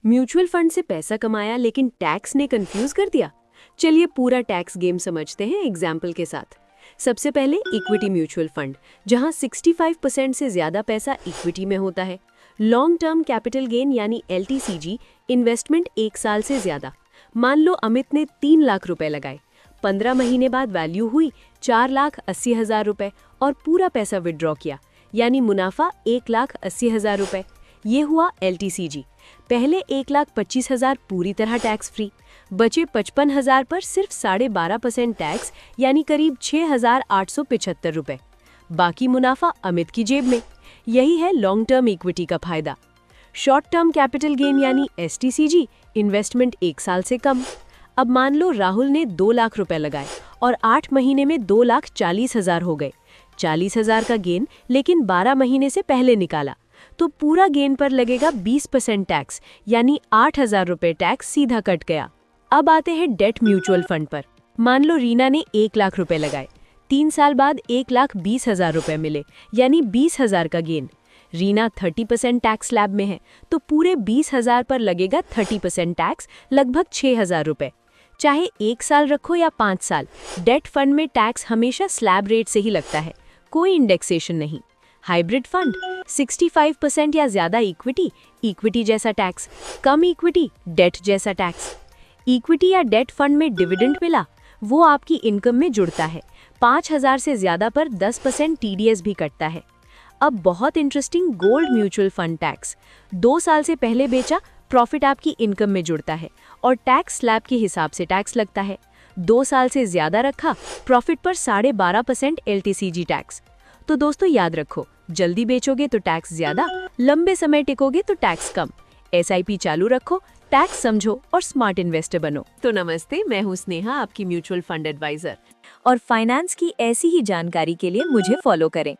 Mutual fund से पैसा कमाया लेकिन टैक्स ने कंफ्यूज कर दिया। चलिए पूरा टैक्स गेम समझते हैं एग्जाम्पल के साथ। सबसे पहले इक्विटी म्यूचुअल फंड, जहां 65% से ज्यादा पैसा इक्विटी में होता है। लॉन्ग टर्म कैपिटल गेन यानी LTCG, इन्वेस्टमेंट 1 साल से ज्यादा। मान लो अमित ने 3 लाख रुपए लगाए, 15 महीने बाद वैल्यू हुई 4,80,000 रुपए और पूरा पैसा विड्रॉ किया, यानी मुनाफा 1,80,000 रुपए। ये हुआ LTCG। पहले 1,25,000 पूरी तरह टैक्स फ्री, बचे 55,000 पर सिर्फ 12.5% टैक्स यानी करीब 6,875 रुपए। बाकी मुनाफा अमित की जेब में। यही है लॉन्ग टर्म इक्विटी का फायदा। शॉर्ट टर्म कैपिटल गेन यानी STCG, इन्वेस्टमेंट 1 साल से कम। अब मान लो राहुल ने 2 लाख रुपए लगाए और 8 महीने में 2,40,000 हो गए। 40,000 का गेन लेकिन 12 महीने से पहले निकाला, तो पूरा गेन पर लगेगा 20% टैक्स यानी 8,000 रुपए टैक्स सीधा कट गया। अब आते हैं डेट म्यूचुअल फंड पर। मान लो रीना ने 1 लाख रुपए लगाए, 3 साल बाद 1,20,000 रुपए मिले यानी 20,000 का गेन। रीना 30% टैक्स स्लैब में है, तो पूरे 20,000 पर लगेगा 30% टैक्स, लगभग 6,000 रुपए। चाहे 1 साल रखो या 5 साल, डेट फंड में टैक्स हमेशा स्लैब रेट से ही लगता है, कोई इंडेक्सेशन नहीं। हाइब्रिड फंड 65% या ज्यादा इक्विटी, इक्विटी जैसा टैक्स, कम इक्विटी, डेट जैसा टैक्स। इक्विटी या डेट फंड में डिविडेंड मिला, वो आपकी इनकम में जुड़ता है। 5,000 से ज्यादा पर 10% TDS भी कटता है। अब बहुत interesting gold mutual fund tax. 2 साल से पहले बेचा, प्रॉफिट आपकी इनकम में जुड़ता है और टैक्स स्लैब के हिसाब से टैक्स लगता है। 2 साल से ज्यादा रखा, प्रॉफिट पर 12.5% LTCG टैक्स। तो दोस्तों याद रखो, जल्दी बेचोगे तो टैक्स ज्यादा, लंबे समय टिकोगे तो टैक्स कम। SIP चालू रखो, टैक्स समझो और स्मार्ट इन्वेस्टर बनो। तो नमस्ते, मैं हूँ स्नेहा, आपकी म्यूचुअल फंड एडवाइजर। और फाइनेंस की ऐसी ही जानकारी के लिए मुझे फॉलो करें।